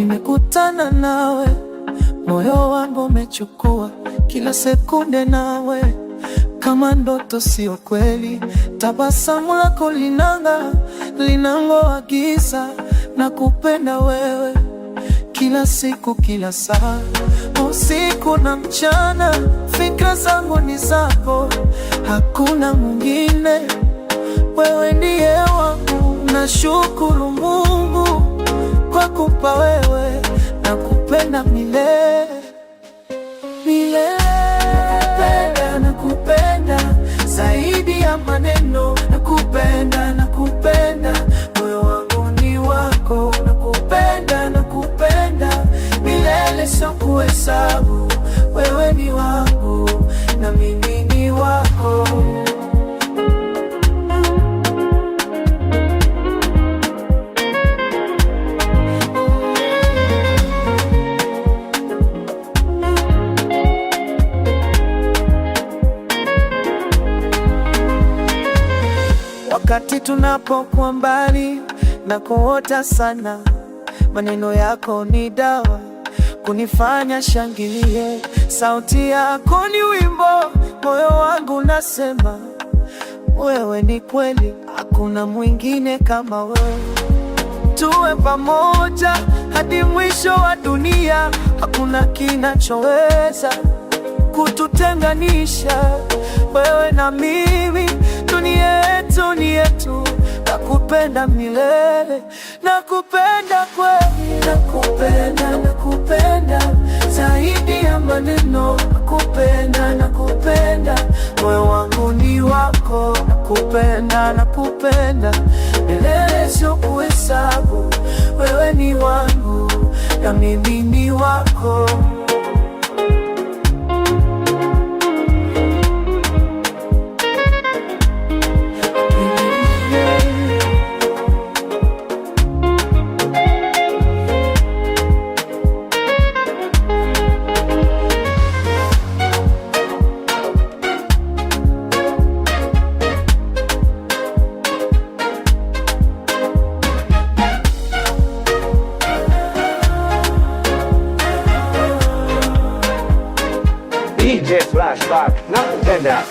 nimekutana nawe, moyo wangu umechukua kila sekunde nawe, kama ndoto sio kweli. Tabasamu lako linang'oa giza, nakupenda wewe kila siku, kila saa, usiku na mchana. Fikra zangu ni zako, hakuna mwingine, wewe ndiye wangu. Nashukuru Mungu kwa kupa wewe, nakupenda milele milele. Nakupenda zaidi ya maneno, nakupenda, moyo wangu ni wako. Nakupenda milele, sio kuhesabu. Wewe ni wangu na mimi ni wako. Wakati tunapokuwa mbali na kuota sana, maneno yako ni dawa kunifanya shangilie. Sauti yako ni wimbo, moyo wangu nasema wewe ni kweli, hakuna mwingine kama wewe. Tuwe pamoja hadi mwisho wa dunia, hakuna kinachoweza kututenganisha. Wewe na mimi, dunia yetu ni yetu. Nakupenda milele, nakupenda kweli. Nakupenda zaidi ya maneno. Nakupenda, moyo wangu ni wako. Nakupenda milele, sio kuhesabu. Wewe ni wangu na mimi ni wako. DJ Flashback, nakupenda.